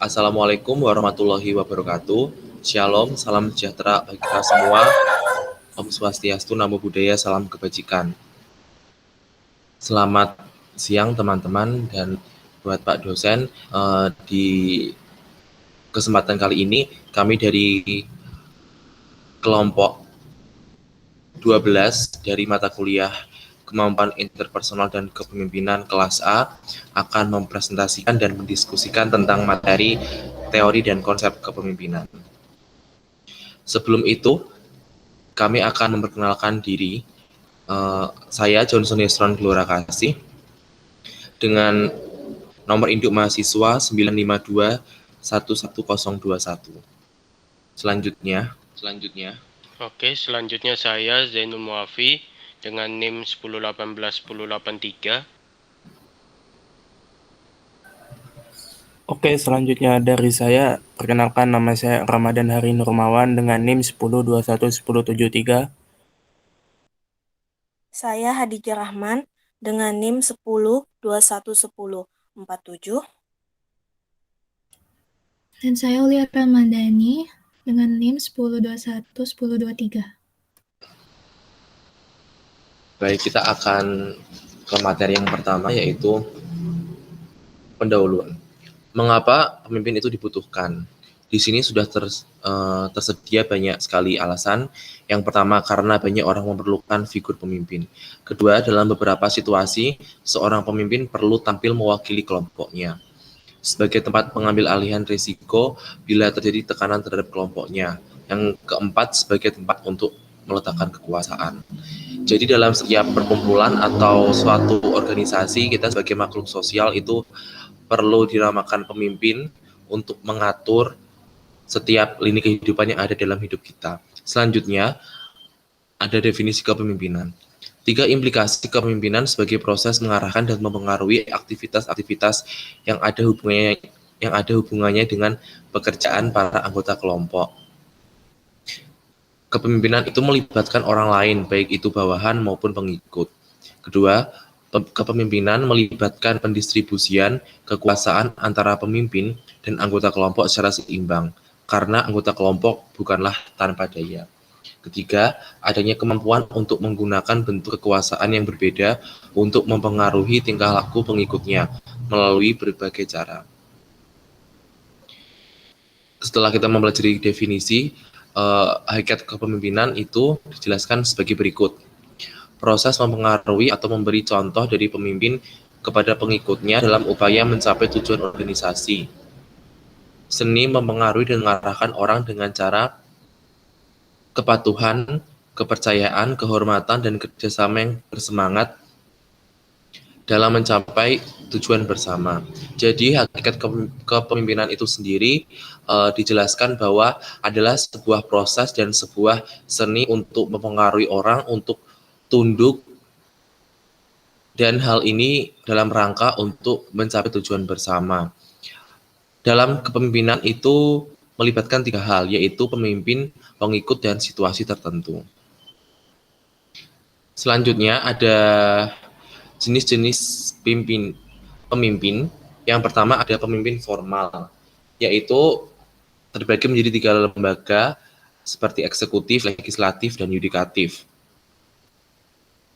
Assalamualaikum warahmatullahi wabarakatuh. Shalom, salam sejahtera bagi kita semua. Om Swastiastu, Namo Buddhaya, salam kebajikan. Selamat siang teman-teman dan buat Pak dosen. Di kesempatan kali ini kami dari kelompok 12 dari mata kuliah Kemampuan Interpersonal dan Kepemimpinan kelas A akan mempresentasikan dan mendiskusikan tentang materi teori dan konsep kepemimpinan. Sebelum itu, kami akan memperkenalkan diri. Saya Johnson Yesron Gelora Kasih dengan nomor induk mahasiswa 952-11021. Selanjutnya. Oke, selanjutnya saya Zainul Muafi dengan NIM 10181083. Oke, selanjutnya dari saya, perkenalkan nama saya Ramadan Hari Nurmawan dengan NIM 10211073. Saya Hadijah Rahman dengan NIM 10211047. Dan saya Ulia Ramadhani dengan NIM 10211023. Baik, kita akan ke materi yang pertama, yaitu pendahuluan. Mengapa pemimpin itu dibutuhkan? Di sini sudah tersedia banyak sekali alasan. Yang pertama, karena banyak orang memerlukan figur pemimpin. Kedua, dalam beberapa situasi, seorang pemimpin perlu tampil mewakili kelompoknya sebagai tempat pengambil alihan risiko bila terjadi tekanan terhadap kelompoknya. Yang keempat, sebagai tempat untuk meletakkan kekuasaan. Jadi dalam setiap perkumpulan atau suatu organisasi, kita sebagai makhluk sosial itu perlu dinamakan pemimpin untuk mengatur setiap lini kehidupan yang ada dalam hidup kita. Selanjutnya, ada definisi kepemimpinan. 3 implikasi kepemimpinan sebagai proses mengarahkan dan mempengaruhi aktivitas-aktivitas yang ada hubungannya dengan pekerjaan para anggota kelompok. Kepemimpinan itu melibatkan orang lain, baik itu bawahan maupun pengikut. Kedua, kepemimpinan melibatkan pendistribusian kekuasaan antara pemimpin dan anggota kelompok secara seimbang, karena anggota kelompok bukanlah tanpa daya. Ketiga, adanya kemampuan untuk menggunakan bentuk kekuasaan yang berbeda untuk mempengaruhi tingkah laku pengikutnya melalui berbagai cara. Setelah kita mempelajari definisi, hakikat kepemimpinan itu dijelaskan sebagai berikut. Proses mempengaruhi atau memberi contoh dari pemimpin kepada pengikutnya dalam upaya mencapai tujuan organisasi. Seni mempengaruhi dan mengarahkan orang dengan cara kepatuhan, kepercayaan, kehormatan, dan kerjasama yang bersemangat dalam mencapai tujuan bersama. Jadi hakikat kepemimpinan itu sendiri dijelaskan bahwa adalah sebuah proses dan sebuah seni untuk mempengaruhi orang untuk tunduk, dan hal ini dalam rangka untuk mencapai tujuan bersama. Dalam kepemimpinan itu melibatkan 3 hal, yaitu pemimpin, pengikut, dan situasi tertentu. Selanjutnya ada jenis-jenis pemimpin. Yang pertama ada pemimpin formal, yaitu terbagi menjadi 3 lembaga seperti eksekutif, legislatif, dan yudikatif.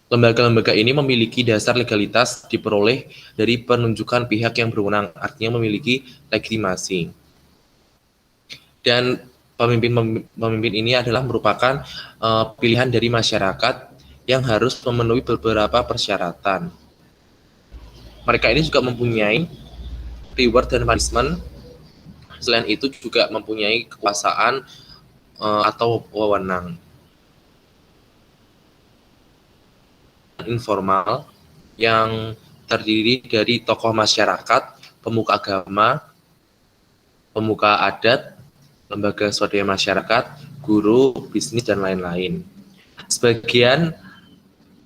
Lembaga-lembaga ini memiliki dasar legalitas diperoleh dari penunjukan pihak yang berwenang, artinya memiliki legitimasi. Dan pemimpin ini adalah merupakan pilihan dari masyarakat yang harus memenuhi beberapa persyaratan. Mereka ini juga mempunyai reward dan punishment. Selain itu juga mempunyai kekuasaan atau wewenang. Informal yang terdiri dari tokoh masyarakat, pemuka agama, pemuka adat, lembaga swadaya masyarakat, guru, bisnis, dan lain-lain. Sebagian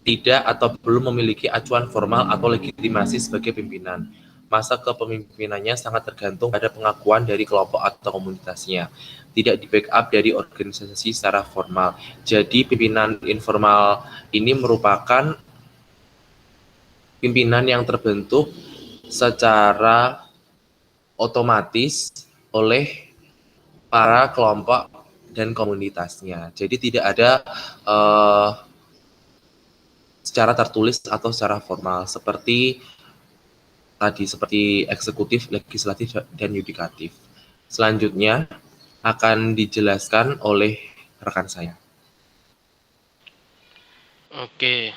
tidak atau belum memiliki acuan formal atau legitimasi sebagai pimpinan. Masa kepemimpinannya sangat tergantung pada pengakuan dari kelompok atau komunitasnya, tidak di backup dari organisasi secara formal. Jadi pimpinan informal ini merupakan pimpinan yang terbentuk secara otomatis oleh para kelompok dan komunitasnya. Jadi tidak ada secara tertulis atau secara formal seperti eksekutif, legislatif, dan yudikatif. Selanjutnya akan dijelaskan oleh rekan saya. Oke,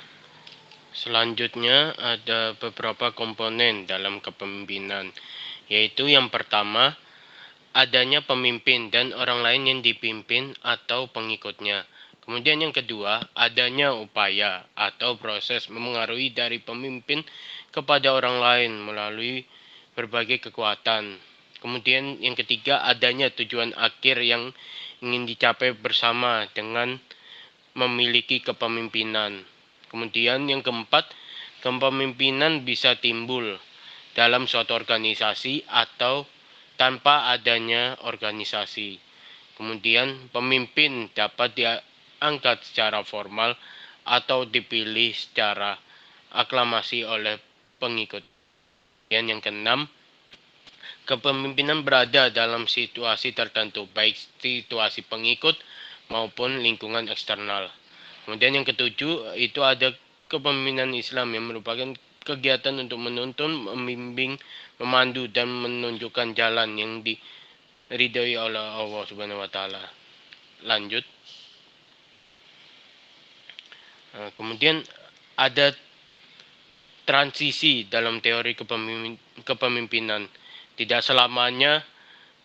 selanjutnya ada beberapa komponen dalam kepemimpinan, yaitu yang pertama, adanya pemimpin dan orang lain yang dipimpin atau pengikutnya. Kemudian yang kedua, adanya upaya atau proses memengaruhi dari pemimpin kepada orang lain melalui berbagai kekuatan. Kemudian yang ketiga, adanya tujuan akhir yang ingin dicapai bersama dengan memiliki kepemimpinan. Kemudian yang keempat, kepemimpinan bisa timbul dalam suatu organisasi atau tanpa adanya organisasi. Kemudian pemimpin dapat diangkat secara formal atau dipilih secara aklamasi oleh pengikut. Dan yang keenam, kepemimpinan berada dalam situasi tertentu, baik situasi pengikut maupun lingkungan eksternal. Kemudian yang ketujuh, itu ada kepemimpinan Islam yang merupakan kegiatan untuk menuntun, membimbing, memandu, dan menunjukkan jalan yang diridhoi oleh Allah Subhanahu wa Ta'ala. Lanjut. Kemudian ada transisi dalam teori kepemimpinan. Tidak selamanya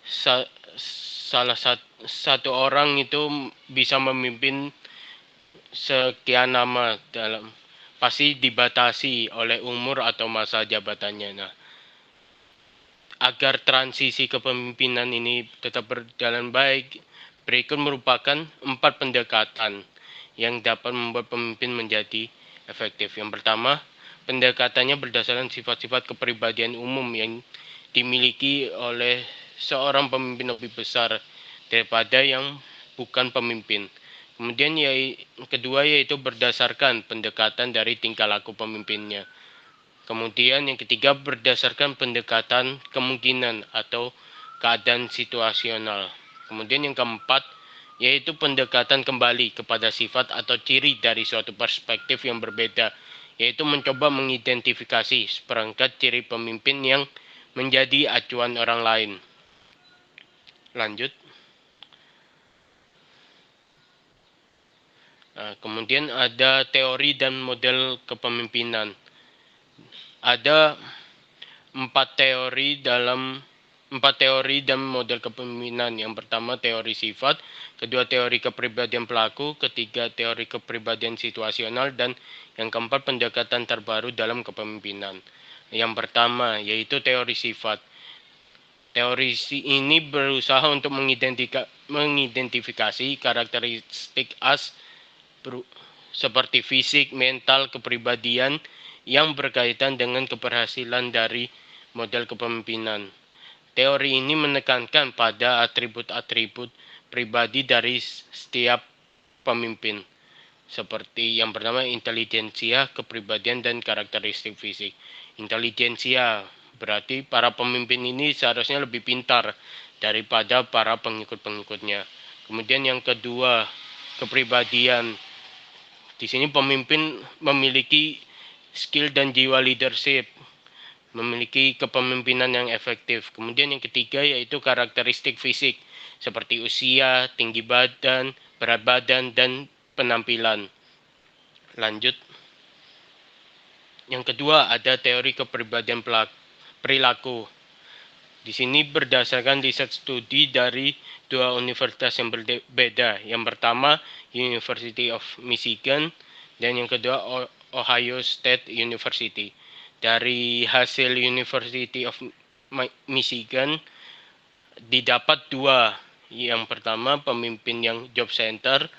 salah satu orang itu bisa memimpin sekian lama, pasti dibatasi oleh umur atau masa jabatannya. Nah, agar transisi kepemimpinan ini tetap berjalan baik, berikut merupakan 4 pendekatan yang dapat membuat pemimpin menjadi efektif. Yang pertama, pendekatannya berdasarkan sifat-sifat kepribadian umum yang dimiliki oleh seorang pemimpin lebih besar daripada yang bukan pemimpin. Kemudian kedua yaitu berdasarkan pendekatan dari tingkah laku pemimpinnya. Kemudian yang ketiga berdasarkan pendekatan kemungkinan atau keadaan situasional. Kemudian yang keempat yaitu pendekatan kembali kepada sifat atau ciri dari suatu perspektif yang berbeda, yaitu mencoba mengidentifikasi seperangkat ciri pemimpin yang menjadi acuan orang lain. Lanjut. Kemudian ada teori dan model kepemimpinan. Ada 4 teori dan model kepemimpinan. Yang pertama teori sifat, kedua teori kepribadian pelaku, ketiga teori kepribadian situasional, dan yang keempat pendekatan terbaru dalam kepemimpinan. Yang pertama yaitu teori sifat. Teori ini berusaha untuk mengidentifikasi karakteristik khas seperti fisik, mental, kepribadian yang berkaitan dengan keberhasilan dari model kepemimpinan. Teori ini menekankan pada atribut-atribut pribadi dari setiap pemimpin, seperti yang pertama intelijensia, kepribadian, dan karakteristik fisik. Intelijensia berarti para pemimpin ini seharusnya lebih pintar daripada para pengikut-pengikutnya. Kemudian yang kedua, kepribadian. Di sini pemimpin memiliki skill dan jiwa leadership, memiliki kepemimpinan yang efektif. Kemudian yang ketiga yaitu karakteristik fisik, seperti usia, tinggi badan, berat badan, dan penampilan. Lanjut. Yang kedua ada teori kepribadian perilaku. Di sini berdasarkan riset studi dari 2 universitas yang berbeda. Yang pertama University of Michigan dan yang kedua Ohio State University. Dari hasil University of Michigan didapat 2. Yang pertama pemimpin yang job center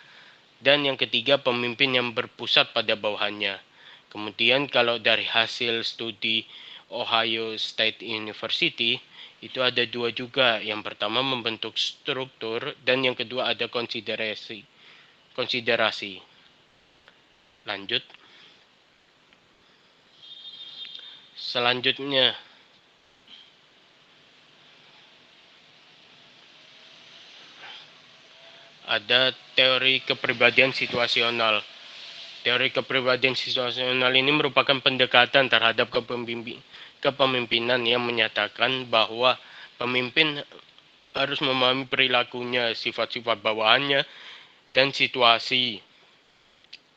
dan yang ketiga pemimpin yang berpusat pada bawahannya. Kemudian kalau dari hasil studi Ohio State University itu ada 2 juga. Yang pertama membentuk struktur dan yang kedua ada konsiderasi. Lanjut. Selanjutnya ada teori kepribadian situasional. Teori kepribadian situasional ini merupakan pendekatan terhadap kepemimpinan yang menyatakan bahwa pemimpin harus memahami perilakunya, sifat-sifat bawahannya, dan situasi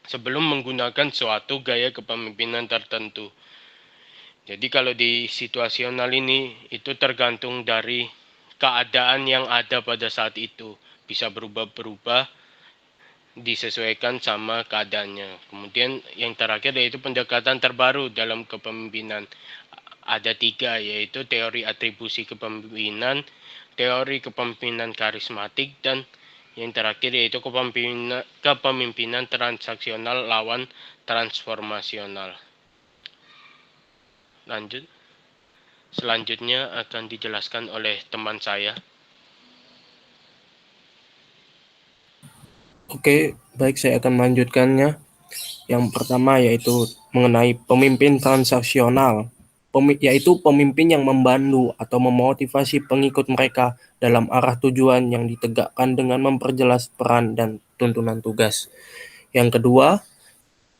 sebelum menggunakan suatu gaya kepemimpinan tertentu. Jadi kalau di situasional ini itu tergantung dari keadaan yang ada pada saat itu. Bisa berubah-berubah disesuaikan sama keadaannya. Kemudian yang terakhir yaitu pendekatan terbaru dalam kepemimpinan. Ada 3, yaitu teori atribusi kepemimpinan, teori kepemimpinan karismatik, dan yang terakhir yaitu kepemimpinan transaksional lawan transformasional. Lanjut. Selanjutnya akan dijelaskan oleh teman saya. Oke, baik, saya akan melanjutkannya. Yang pertama yaitu mengenai pemimpin transaksional, yaitu pemimpin yang membantu atau memotivasi pengikut mereka dalam arah tujuan yang ditegakkan dengan memperjelas peran dan tuntunan tugas. Yang kedua,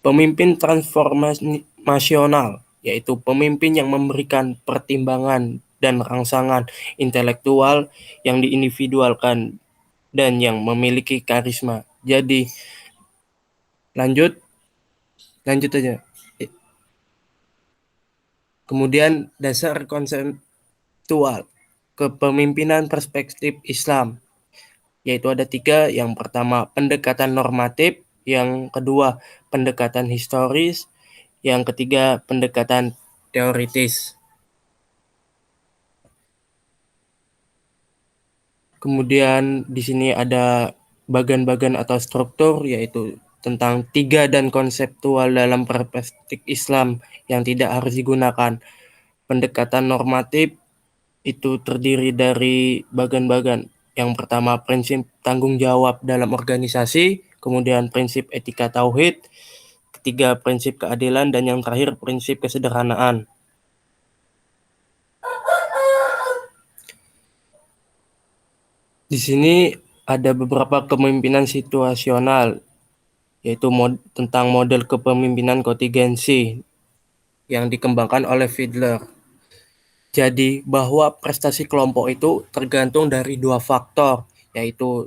pemimpin transformasional, yaitu pemimpin yang memberikan pertimbangan dan rangsangan intelektual yang diindividualkan dan yang memiliki karisma. Jadi, lanjut aja. Kemudian dasar konseptual kepemimpinan perspektif Islam, yaitu ada 3. Yang pertama, pendekatan normatif. Yang kedua, pendekatan historis. Yang ketiga, pendekatan teoritis. Kemudian di sini ada bagian-bagian atau struktur, yaitu tentang 3 dan konseptual dalam perspektif Islam yang tidak harus digunakan. Pendekatan normatif itu terdiri dari bagian-bagian. Yang pertama, prinsip tanggung jawab dalam organisasi, kemudian prinsip etika tauhid, ketiga prinsip keadilan, dan yang terakhir prinsip kesederhanaan. Di sini ada beberapa kepemimpinan situasional, yaitu tentang model kepemimpinan kontingensi yang dikembangkan oleh Fiedler. Jadi bahwa prestasi kelompok itu tergantung dari 2 faktor, yaitu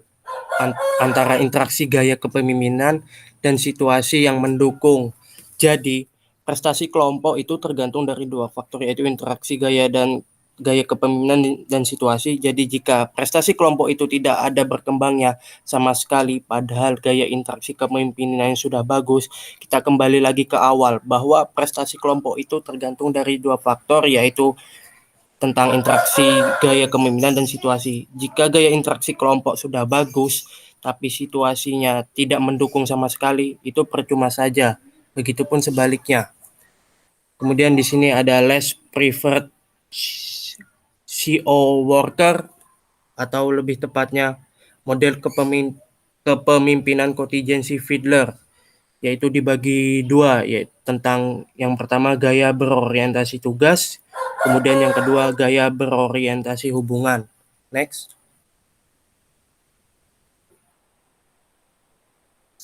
antara interaksi gaya kepemimpinan dan situasi yang mendukung. Jadi prestasi kelompok itu tergantung dari 2 faktor, yaitu interaksi gaya kepemimpinan dan situasi. Jadi jika prestasi kelompok itu tidak ada berkembangnya sama sekali, padahal gaya interaksi kepemimpinan yang sudah bagus, kita kembali lagi ke awal bahwa prestasi kelompok itu tergantung dari 2 faktor, yaitu tentang interaksi gaya kepemimpinan dan situasi. Jika gaya interaksi kelompok sudah bagus, tapi situasinya tidak mendukung sama sekali, itu percuma saja. Begitupun sebaliknya. Kemudian di sini ada less preferred CO worker, atau lebih tepatnya model kepemimpinan kontingensi Fiedler, yaitu dibagi 2, yaitu tentang yang pertama gaya berorientasi tugas, kemudian yang kedua gaya berorientasi hubungan. Next.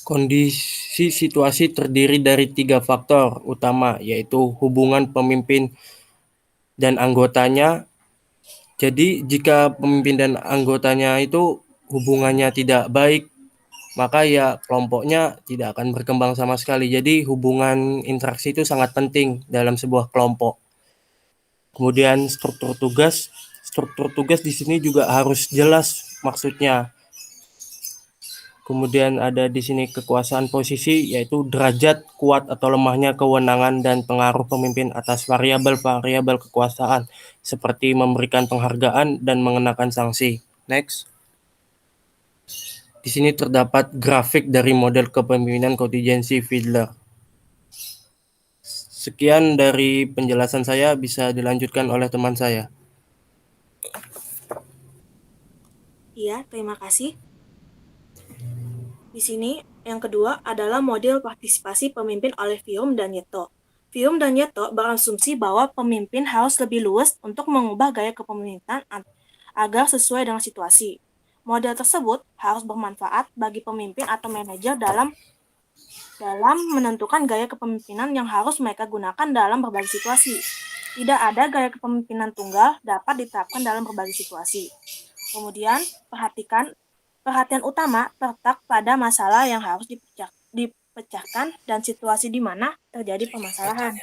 Kondisi situasi terdiri dari 3 faktor utama, yaitu hubungan pemimpin dan anggotanya. Jadi jika pemimpin dan anggotanya itu hubungannya tidak baik, maka ya kelompoknya tidak akan berkembang sama sekali. Jadi hubungan interaksi itu sangat penting dalam sebuah kelompok. Kemudian struktur tugas di sini juga harus jelas maksudnya. Kemudian ada di sini kekuasaan posisi, yaitu derajat kuat atau lemahnya kewenangan dan pengaruh pemimpin atas variabel-variabel kekuasaan, seperti memberikan penghargaan dan mengenakan sanksi. Next. Di sini terdapat grafik dari model kepemimpinan kontingensi Fiedler. Sekian dari penjelasan saya, bisa dilanjutkan oleh teman saya. Iya, terima kasih. Di sini, yang kedua adalah model partisipasi pemimpin oleh Fium dan Yeto. Fium dan Yeto berasumsi bahwa pemimpin harus lebih luas untuk mengubah gaya kepemimpinan agar sesuai dengan situasi. Model tersebut harus bermanfaat bagi pemimpin atau manajer dalam menentukan gaya kepemimpinan yang harus mereka gunakan dalam berbagai situasi. Tidak ada gaya kepemimpinan tunggal dapat diterapkan dalam berbagai situasi. Kemudian, perhatian utama terletak pada masalah yang harus dipecahkan dan situasi di mana terjadi permasalahan.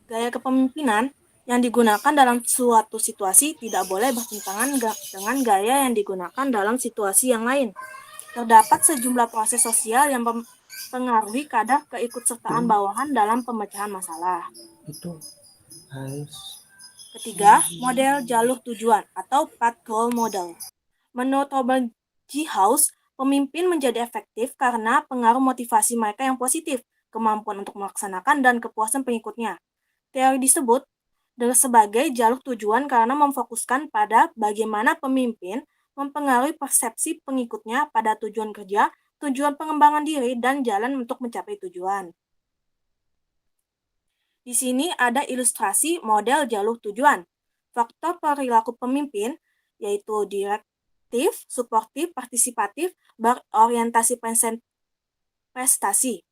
Gaya kepemimpinan yang digunakan dalam suatu situasi tidak boleh bertentangan dengan gaya yang digunakan dalam situasi yang lain. Terdapat sejumlah proses sosial yang mempengaruhi kadar keikutsertaan bawahan dalam pemecahan masalah. Ketiga, model jalur tujuan atau path goal model. Menurut Robert G. House, pemimpin menjadi efektif karena pengaruh motivasi mereka yang positif, kemampuan untuk melaksanakan, dan kepuasan pengikutnya. Teori disebut sebagai jalur tujuan karena memfokuskan pada bagaimana pemimpin mempengaruhi persepsi pengikutnya pada tujuan kerja, tujuan pengembangan diri, dan jalan untuk mencapai tujuan. Di sini ada ilustrasi model jalur tujuan. Faktor perilaku pemimpin yaitu direktif, suportif, partisipatif, berorientasi prestasi.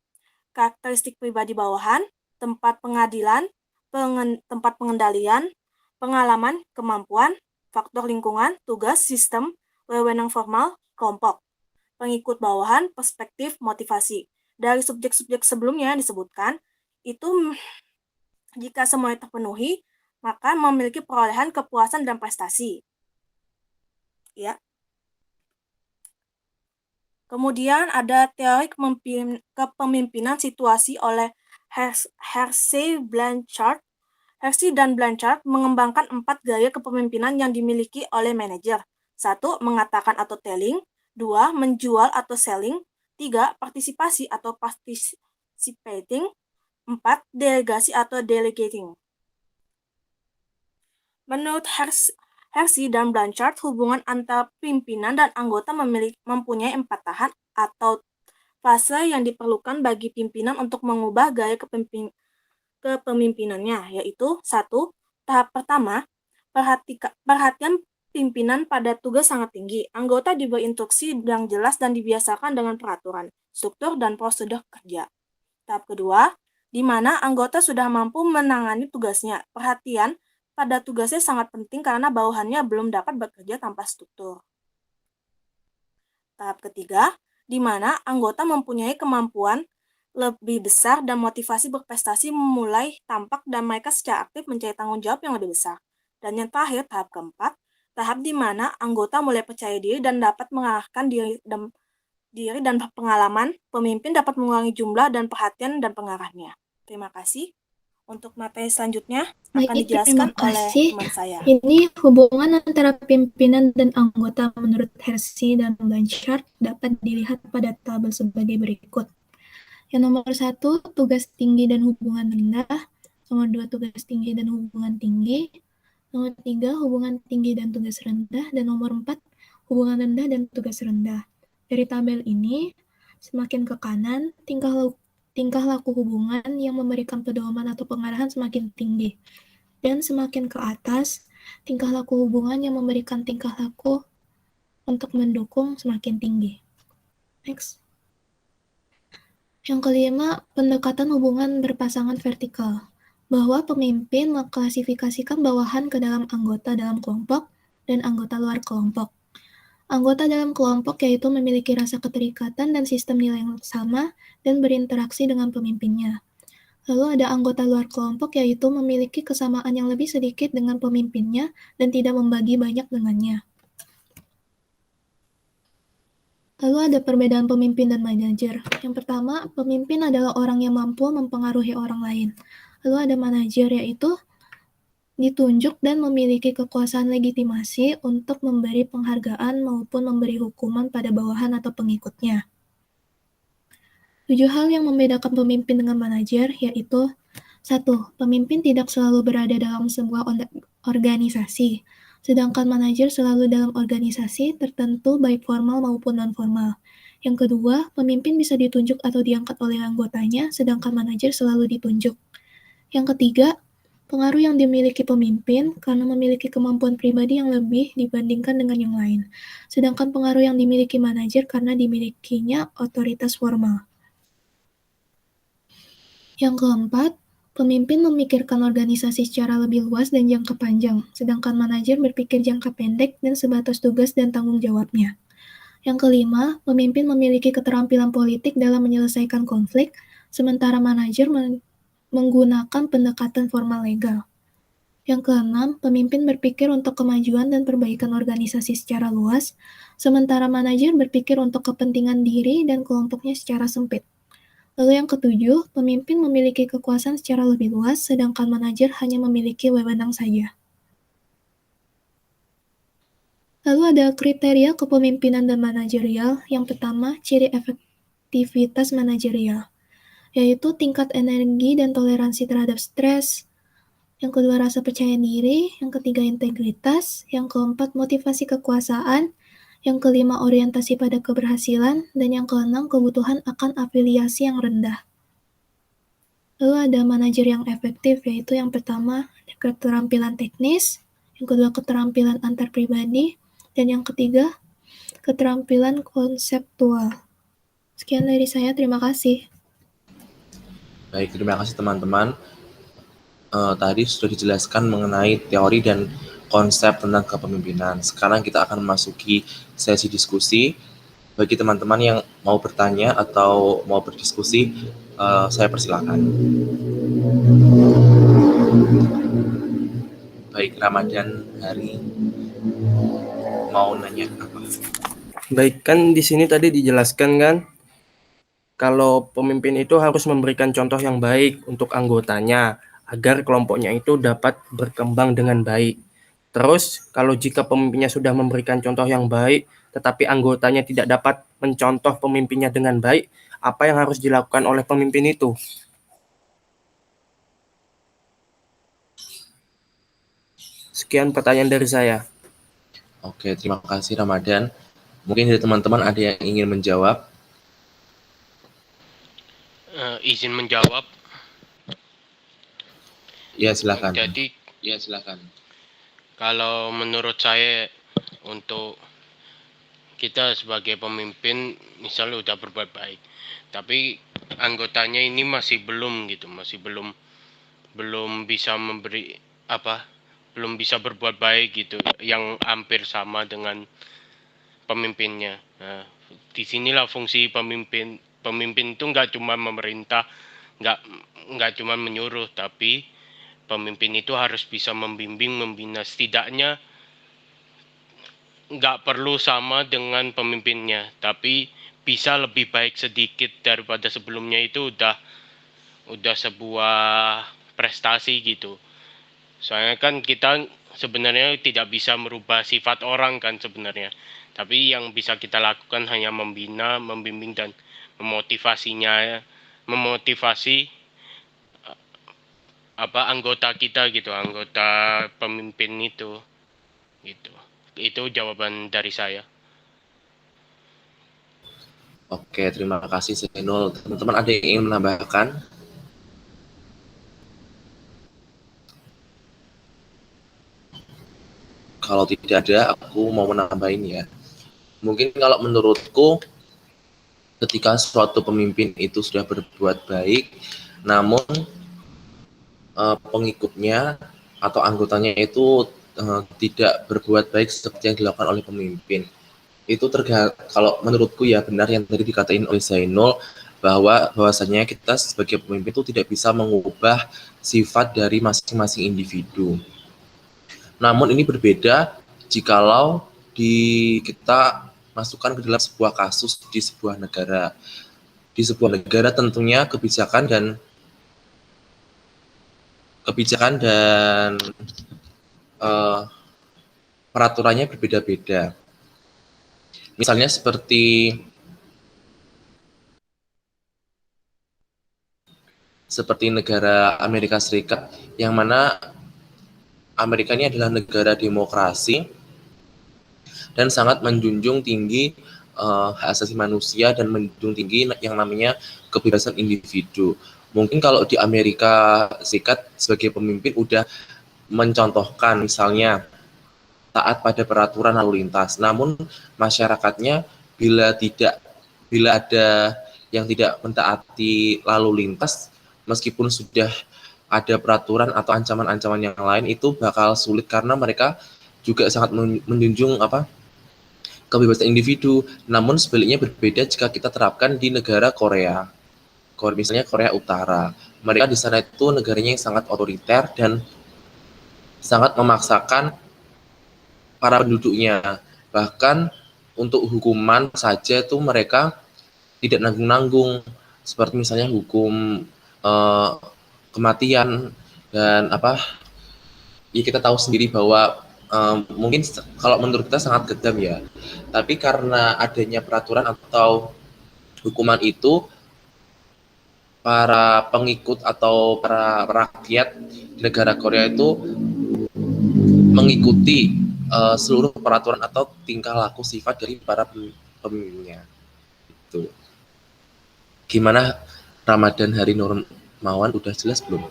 Karakteristik pribadi bawahan, tempat pengadilan, tempat pengendalian, pengalaman, kemampuan, faktor lingkungan, tugas, sistem, wewenang formal, kelompok. Pengikut bawahan, perspektif, motivasi. Dari subjek-subjek sebelumnya disebutkan, itu jika semuanya terpenuhi, maka memiliki perolehan kepuasan dan prestasi. Ya. Kemudian ada teori kepemimpinan situasi oleh Hersey Blanchard. Hersey dan Blanchard mengembangkan 4 gaya kepemimpinan yang dimiliki oleh manajer. 1. Mengatakan atau telling. 2. Menjual atau selling. 3. Partisipasi atau participating. 4. Delegasi atau delegating. Menurut Hersey dan Blanchard, hubungan antara pimpinan dan anggota mempunyai 4 tahap atau fase yang diperlukan bagi pimpinan untuk mengubah gaya kepemimpinannya, yaitu 1. Tahap pertama, perhatian pimpinan pada tugas sangat tinggi. Anggota diberi instruksi yang jelas dan dibiasakan dengan peraturan, struktur, dan prosedur kerja. Tahap kedua, di mana anggota sudah mampu menangani tugasnya. Perhatian pada tugasnya sangat penting karena bawahannya belum dapat bekerja tanpa struktur. Tahap ketiga, di mana anggota mempunyai kemampuan lebih besar dan motivasi berprestasi mulai tampak dan mereka secara aktif mencari tanggung jawab yang lebih besar. Dan yang terakhir, tahap keempat, tahap di mana anggota mulai percaya diri dan dapat mengarahkan diri dan pengalaman, pemimpin dapat mengurangi jumlah dan perhatian dan pengarahnya. Terima kasih. Untuk materi selanjutnya akan dijelaskan oleh teman saya. Ini hubungan antara pimpinan dan anggota menurut Hersey dan Blanchard dapat dilihat pada tabel sebagai berikut. Yang nomor 1, tugas tinggi dan hubungan rendah. Nomor 2, tugas tinggi dan hubungan tinggi. Nomor 3, hubungan tinggi dan tugas rendah. Dan nomor 4, hubungan rendah dan tugas rendah. Dari tabel ini, semakin ke kanan, tingkah laku hubungan yang memberikan pedoman atau pengarahan semakin tinggi. Dan semakin ke atas, tingkah laku hubungan yang memberikan tingkah laku untuk mendukung semakin tinggi. Next. Yang kelima, pendekatan hubungan berpasangan vertikal. Bahwa pemimpin mengklasifikasikan bawahan ke dalam anggota dalam kelompok dan anggota luar kelompok. Anggota dalam kelompok yaitu memiliki rasa keterikatan dan sistem nilai yang sama dan berinteraksi dengan pemimpinnya. Lalu ada anggota luar kelompok yaitu memiliki kesamaan yang lebih sedikit dengan pemimpinnya dan tidak membagi banyak dengannya. Lalu ada perbedaan pemimpin dan manajer. Yang pertama, pemimpin adalah orang yang mampu mempengaruhi orang lain. Lalu ada manajer yaitu ditunjuk dan memiliki kekuasaan legitimasi untuk memberi penghargaan maupun memberi hukuman pada bawahan atau pengikutnya. 7 hal yang membedakan pemimpin dengan manajer yaitu 1. Pemimpin tidak selalu berada dalam sebuah organisasi, sedangkan manajer selalu dalam organisasi tertentu baik formal maupun non-formal. Yang kedua, pemimpin bisa ditunjuk atau diangkat oleh anggotanya, sedangkan manajer selalu ditunjuk. Yang ketiga, Pengaruh yang dimiliki pemimpin karena memiliki kemampuan pribadi yang lebih dibandingkan dengan yang lain, sedangkan pengaruh yang dimiliki manajer karena dimilikinya otoritas formal. Yang keempat, pemimpin memikirkan organisasi secara lebih luas dan jangka panjang, sedangkan manajer berpikir jangka pendek dan sebatas tugas dan tanggung jawabnya. Yang kelima, pemimpin memiliki keterampilan politik dalam menyelesaikan konflik, sementara manajer menggunakan pendekatan formal legal. Yang keenam, pemimpin berpikir untuk kemajuan dan perbaikan organisasi secara luas, sementara manajer berpikir untuk kepentingan diri dan kelompoknya secara sempit. Lalu yang ketujuh, pemimpin memiliki kekuasaan secara lebih luas, sedangkan manajer hanya memiliki wewenang saja. Lalu ada kriteria kepemimpinan dan manajerial. Yang pertama, ciri efektivitas manajerial, yaitu tingkat energi dan toleransi terhadap stres. Yang kedua, rasa percaya diri. Yang ketiga, integritas. Yang keempat, motivasi kekuasaan. Yang kelima, orientasi pada keberhasilan. Dan yang keenam, kebutuhan akan afiliasi yang rendah. Lalu ada manajer yang efektif, yaitu yang pertama, keterampilan teknis. Yang kedua, keterampilan antar pribadi. Dan yang ketiga, keterampilan konseptual. Sekian dari saya, terima kasih. Baik, terima kasih teman-teman. Tadi sudah dijelaskan mengenai teori dan konsep tentang kepemimpinan. Sekarang kita akan memasuki sesi diskusi. Bagi teman-teman yang mau bertanya atau mau berdiskusi, saya persilakan. Baik, Ramadan Hari mau nanya apa? Baik, kan di sini tadi dijelaskan kan, kalau pemimpin itu harus memberikan contoh yang baik untuk anggotanya, agar kelompoknya itu dapat berkembang dengan baik. Terus, kalau jika pemimpinnya sudah memberikan contoh yang baik, tetapi anggotanya tidak dapat mencontoh pemimpinnya dengan baik, apa yang harus dilakukan oleh pemimpin itu? Sekian pertanyaan dari saya. Oke, terima kasih Ramadan. Mungkin dari teman-teman ada yang ingin menjawab. Izin menjawab. Ya, silakan. Jadi, kalau menurut saya untuk kita sebagai pemimpin misalnya udah berbuat baik, tapi anggotanya ini masih belum bisa memberi belum bisa berbuat baik gitu, yang hampir sama dengan pemimpinnya. Nah, disinilah fungsi pemimpin. Pemimpin itu nggak cuma memerintah, nggak cuma menyuruh, tapi pemimpin itu harus bisa membimbing, membina. Setidaknya nggak perlu sama dengan pemimpinnya, tapi bisa lebih baik sedikit daripada sebelumnya. Itu udah sebuah prestasi gitu. Soalnya kan kita sebenarnya tidak bisa merubah sifat orang kan sebenarnya, tapi yang bisa kita lakukan hanya membina, membimbing, dan memotivasi anggota kita gitu, anggota pemimpin itu gitu. Itu jawaban dari saya. Oke, terima kasih Zainul. Teman-teman ada yang ingin menambahkan? Kalau tidak ada, aku mau menambahin ya. Mungkin kalau menurutku, ketika suatu pemimpin itu sudah berbuat baik, namun pengikutnya atau anggotanya itu tidak berbuat baik seperti yang dilakukan oleh pemimpin, itu kalau menurutku ya benar yang tadi dikatain oleh Zainul, bahwasanya kita sebagai pemimpin itu tidak bisa mengubah sifat dari masing-masing individu. Namun ini berbeda jikalau kita masukkan ke dalam sebuah kasus di sebuah negara. Di sebuah negara tentunya kebijakan dan peraturannya berbeda-beda. Misalnya seperti negara Amerika Serikat, yang mana Amerika ini adalah negara demokrasi dan sangat menjunjung tinggi hak asasi manusia dan menjunjung tinggi yang namanya kebebasan individu. Mungkin kalau di Amerika Serikat sebagai pemimpin udah mencontohkan misalnya taat pada peraturan lalu lintas. Namun masyarakatnya bila ada yang tidak mentaati lalu lintas, meskipun sudah ada peraturan atau ancaman-ancaman yang lain, itu bakal sulit karena mereka juga sangat menjunjung kebebasan individu. Namun sebaliknya berbeda jika kita terapkan di negara Korea. Misalnya Korea Utara. Mereka di sana itu negaranya yang sangat otoriter dan sangat memaksakan para penduduknya. Bahkan untuk hukuman saja itu mereka tidak nanggung-nanggung. Seperti misalnya hukum eh, kematian dan ya kita tahu sendiri bahwa mungkin kalau menurut kita sangat kejam ya. Tapi karena adanya peraturan atau hukuman itu, para pengikut atau para rakyat di negara Korea itu mengikuti seluruh peraturan atau tingkah laku sifat dari para pemimpinnya. Itu. Gimana Ramadan Hari Nurmawan, udah jelas belum?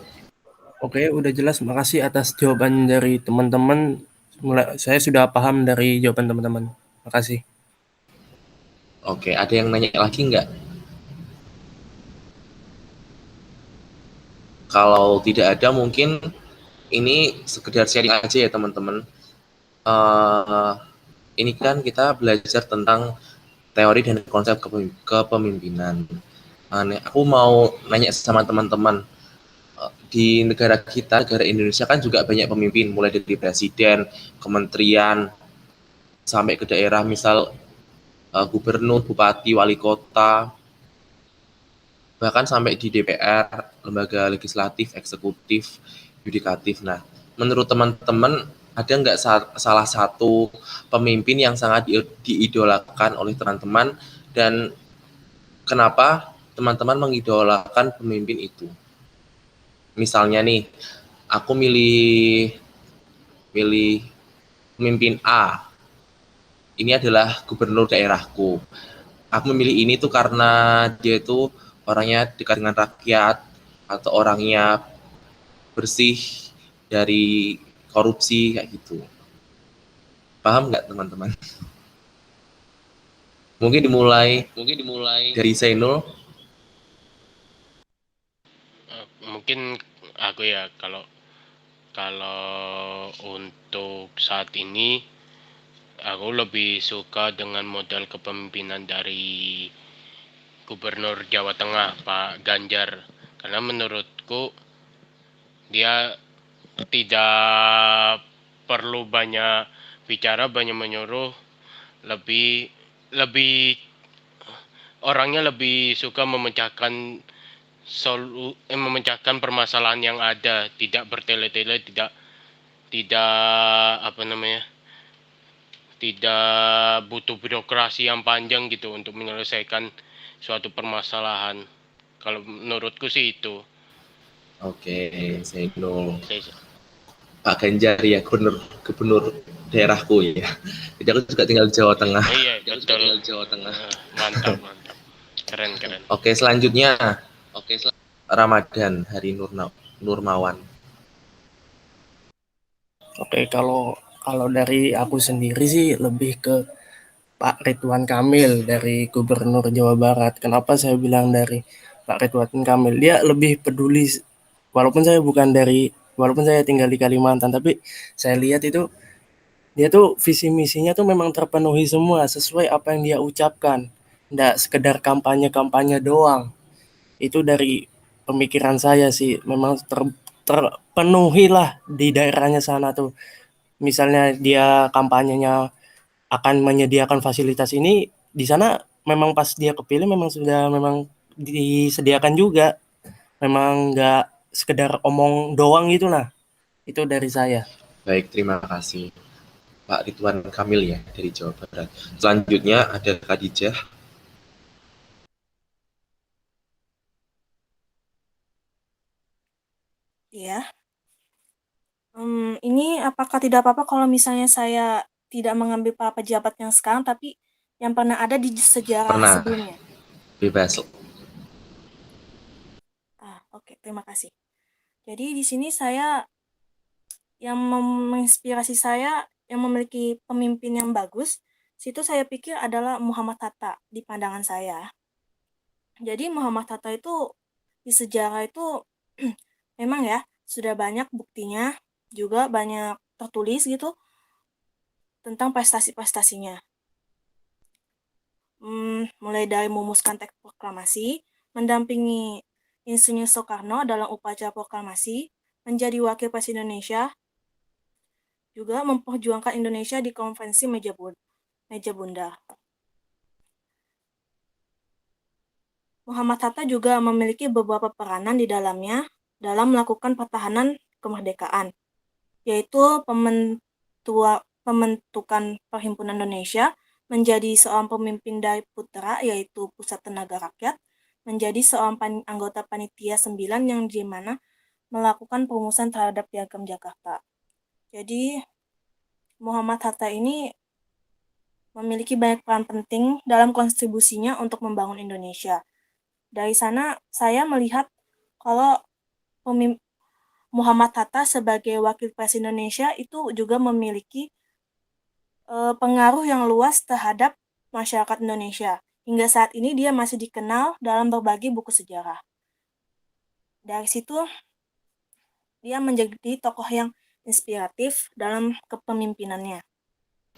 Oke, udah jelas. Makasih atas jawaban dari teman-teman. Saya sudah paham dari jawaban teman-teman. Makasih. Oke, ada yang nanya lagi nggak? Kalau tidak ada, mungkin ini sekedar sharing aja ya teman-teman. Ini kan kita belajar tentang teori dan konsep kepemimpinan. Aku mau nanya sama teman-teman, di negara kita, negara Indonesia kan juga banyak pemimpin, mulai dari presiden, kementerian, sampai ke daerah, misal gubernur, bupati, wali kota, bahkan sampai di DPR, lembaga legislatif, eksekutif, yudikatif. Nah, menurut teman-teman, ada nggak salah satu pemimpin yang sangat diidolakan oleh teman-teman, dan kenapa teman-teman mengidolakan pemimpin itu? Misalnya nih, aku milih pemimpin A. Ini adalah gubernur daerahku. Aku memilih ini tuh karena dia itu orangnya dekat dengan rakyat atau orangnya bersih dari korupsi kayak gitu. Paham nggak teman-teman? Mungkin dimulai dari Zainul. Mungkin aku ya, kalau untuk saat ini aku lebih suka dengan model kepemimpinan dari Gubernur Jawa Tengah Pak Ganjar, karena menurutku dia tidak perlu banyak bicara, banyak menyuruh, lebih lebih orangnya lebih suka memecahkan permasalahan yang ada, tidak bertele-tele, tidak tidak apa namanya tidak butuh birokrasi yang panjang gitu untuk menyelesaikan suatu permasalahan. Kalau menurutku sih itu. Oke, Zainul. Saya- Pak Ganjar ya, gubernur daerahku ya. Jadi aku juga tinggal di Jawa Tengah. Iya, betul. Mantap, mantap. Keren. Oke, selanjutnya Ramadan Hari Nurmawan. Oke, kalau dari aku sendiri sih lebih ke Pak Ridwan Kamil dari Gubernur Jawa Barat. Kenapa saya bilang dari Pak Ridwan Kamil? Dia lebih peduli, walaupun saya tinggal di Kalimantan, tapi saya lihat itu dia tuh visi misinya tuh memang terpenuhi semua sesuai apa yang dia ucapkan. Nggak sekedar kampanye-kampanye doang. Itu dari pemikiran saya sih, memang terpenuhi lah di daerahnya sana tuh. Misalnya dia kampanyenya akan menyediakan fasilitas ini, di sana memang pas dia kepilih memang sudah disediakan juga. Memang nggak sekedar omong doang gitu lah. Itu dari saya. Baik, terima kasih Pak Ridwan Kamil ya dari Jawa Barat. Selanjutnya ada Khadijah. Ya. Ini apakah tidak apa-apa kalau misalnya saya tidak mengambil para pejabat yang sekarang, tapi yang pernah ada di sejarah Pernah. sebelumnya? Bebas. Oke, terima kasih. Jadi di sini saya yang menginspirasi saya yang memiliki pemimpin yang bagus, situ saya pikir adalah Muhammad Hatta di pandangan saya. Jadi Muhammad Hatta itu di sejarah itu memang ya sudah banyak buktinya, juga banyak tertulis gitu tentang prestasi-prestasinya. Mulai dari merumuskan teks proklamasi, mendampingi Insinyur Soekarno dalam upacara proklamasi, menjadi wakil presiden Indonesia, juga memperjuangkan Indonesia di konferensi meja bundar. Muhammad Hatta juga memiliki beberapa peranan di dalamnya dalam melakukan pertahanan kemerdekaan, yaitu pembentukan Perhimpunan Indonesia, menjadi seorang pemimpin dari Putra, yaitu Pusat Tenaga Rakyat, menjadi seorang anggota Panitia 9 yang dimana melakukan perumusan terhadap Piagam Jakarta. Jadi Muhammad Hatta ini memiliki banyak peran penting dalam kontribusinya untuk membangun Indonesia. Dari sana saya melihat kalau Muhammad Hatta sebagai wakil presiden Indonesia itu juga memiliki pengaruh yang luas terhadap masyarakat Indonesia. Hingga saat ini dia masih dikenal dalam berbagai buku sejarah. Dari situ dia menjadi tokoh yang inspiratif dalam kepemimpinannya.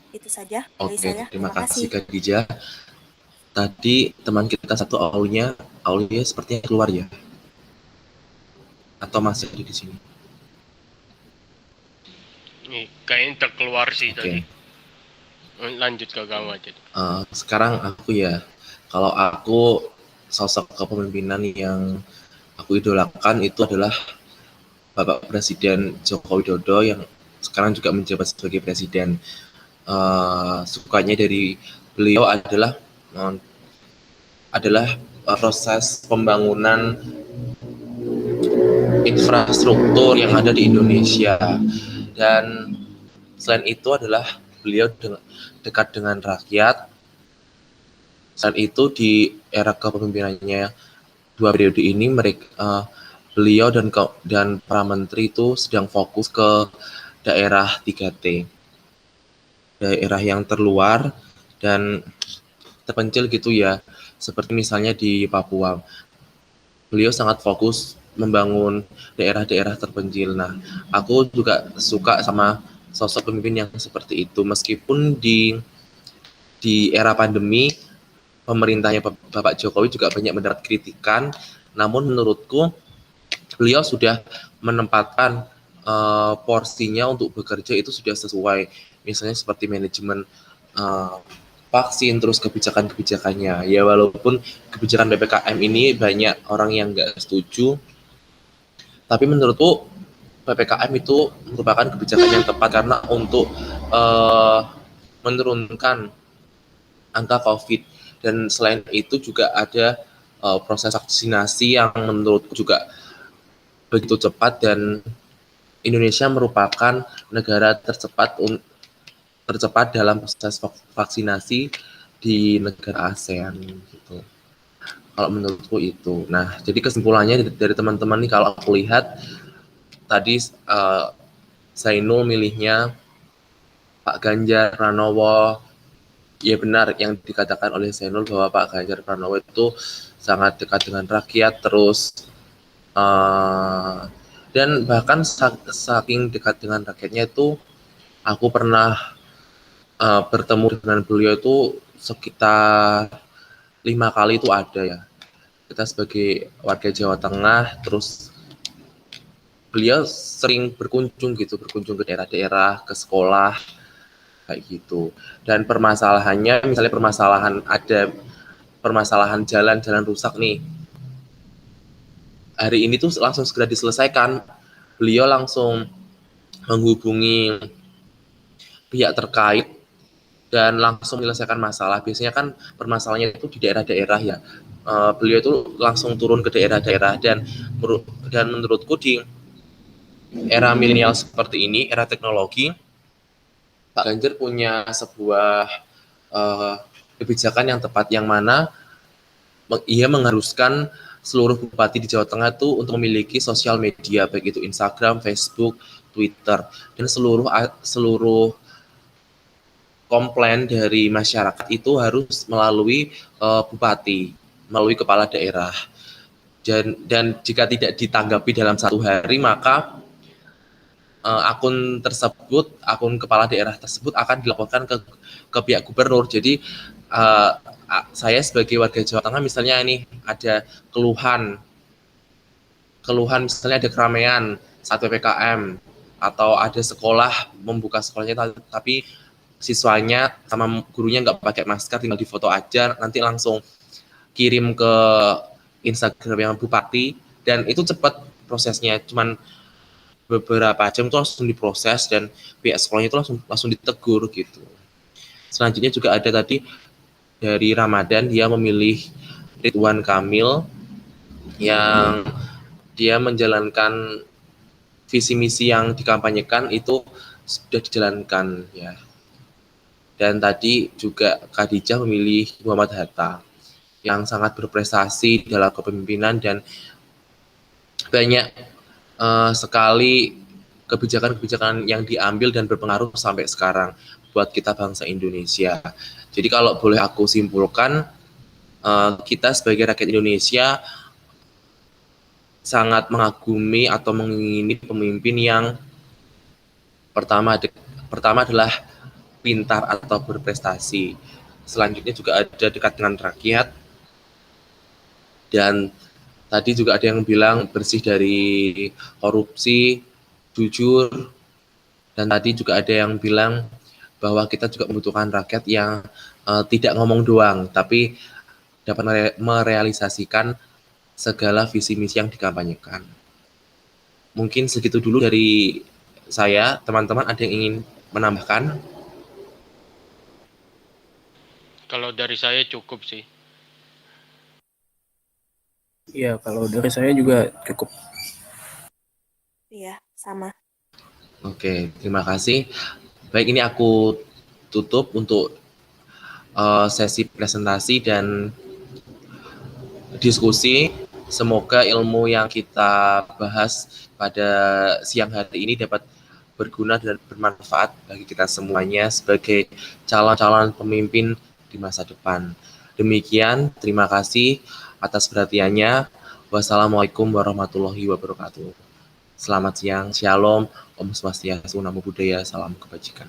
Itu saja dari Oke, saya. terima Terima kasih kasih. Kak Dija. Tadi teman kita satu Aulia sepertinya keluar ya? Atau masih ada di sini? Nih, kayaknya terkeluar sih Oke. tadi. Lanjut ke kamu aja. Sekarang aku ya, kalau aku sosok kepemimpinan yang aku idolakan itu adalah Bapak Presiden Joko Widodo yang sekarang juga menjabat sebagai presiden. Sukanya dari beliau adalah proses pembangunan infrastruktur yang ada di Indonesia, dan selain itu adalah beliau dekat dengan rakyat. Selain itu di era kepemimpinannya 2 periode ini beliau dan para menteri itu sedang fokus ke daerah 3T, daerah yang terluar dan terpencil gitu ya, seperti misalnya di Papua. Beliau sangat fokus membangun daerah-daerah terpencil. Nah, aku juga suka sama sosok pemimpin yang seperti itu, meskipun di era pandemi pemerintahnya Bapak Jokowi juga banyak mendapat kritikan, namun menurutku beliau sudah menempatkan porsinya untuk bekerja itu sudah sesuai, misalnya seperti manajemen vaksin, terus kebijakan-kebijakannya. Ya walaupun kebijakan PPKM ini banyak orang yang nggak setuju, tapi menurutku PPKM itu merupakan kebijakan yang tepat karena untuk menurunkan angka COVID. Dan selain itu juga ada proses vaksinasi yang menurutku juga begitu cepat, dan Indonesia merupakan negara tercepat dalam proses vaksinasi di negara ASEAN gitu. Kalau menurutku itu. Nah, jadi kesimpulannya dari teman-teman nih, kalau aku lihat tadi Zainul milihnya Pak Ganjar Pranowo. Ya benar yang dikatakan oleh Zainul bahwa Pak Ganjar Pranowo itu sangat dekat dengan rakyat, terus dan bahkan saking dekat dengan rakyatnya itu aku pernah bertemu dengan beliau itu sekitar 5 kali itu ada ya. Kita sebagai warga Jawa Tengah, terus beliau sering berkunjung ke daerah-daerah, ke sekolah, kayak gitu. Dan permasalahannya, misalnya permasalahan jalan rusak nih, hari ini tuh langsung segera diselesaikan. Beliau langsung menghubungi pihak terkait dan langsung menyelesaikan masalah. Biasanya kan permasalahannya itu di daerah-daerah ya. Beliau itu langsung turun ke daerah-daerah, dan menurutku di era milenial seperti ini, era teknologi, Pak Ganjar punya sebuah kebijakan yang tepat, yang mana ia mengharuskan seluruh bupati di Jawa Tengah itu untuk memiliki sosial media, baik itu Instagram, Facebook, Twitter, dan seluruh komplain dari masyarakat itu harus melalui bupati, melalui kepala daerah. Dan jika tidak ditanggapi dalam 1 hari, maka akun kepala daerah tersebut akan dilaporkan ke pihak gubernur. Jadi saya sebagai warga Jawa Tengah, misalnya ini ada keluhan misalnya ada keramaian saat PPKM, atau ada sekolah membuka sekolahnya tapi siswanya sama gurunya nggak pakai masker, tinggal di foto aja, nanti langsung kirim ke Instagram yang bupati, dan itu cepat prosesnya, cuman beberapa jam itu langsung diproses dan pihak sekolahnya itu langsung ditegur gitu. Selanjutnya juga ada tadi dari Ramadan, dia memilih Ridwan Kamil yang dia menjalankan visi misi yang dikampanyekan itu sudah dijalankan ya. Dan tadi juga Khadijah memilih Muhammad Hatta yang sangat berprestasi dalam kepemimpinan, dan banyak sekali kebijakan-kebijakan yang diambil dan berpengaruh sampai sekarang buat kita bangsa Indonesia. Jadi kalau boleh aku simpulkan, kita sebagai rakyat Indonesia sangat mengagumi atau mengingini pemimpin yang pertama adalah pintar atau berprestasi. Selanjutnya juga ada dekat dengan rakyat, dan tadi juga ada yang bilang bersih dari korupsi, jujur, dan tadi juga ada yang bilang bahwa kita juga membutuhkan rakyat yang tidak ngomong doang, tapi dapat merealisasikan segala visi misi yang dikampanyekan. Mungkin segitu dulu dari saya. Teman-teman ada yang ingin menambahkan? Kalau dari saya cukup sih. Iya, kalau dari saya juga cukup. Iya, sama. Oke, terima kasih. Baik, ini aku tutup untuk sesi presentasi dan diskusi. Semoga ilmu yang kita bahas pada siang hari ini dapat berguna dan bermanfaat bagi kita semuanya sebagai calon-calon pemimpin di masa depan. Demikian, terima kasih atas perhatiannya. Wassalamualaikum warahmatullahi wabarakatuh. Selamat siang, shalom, Om Swastiastu, Namo Buddhaya, salam kebajikan.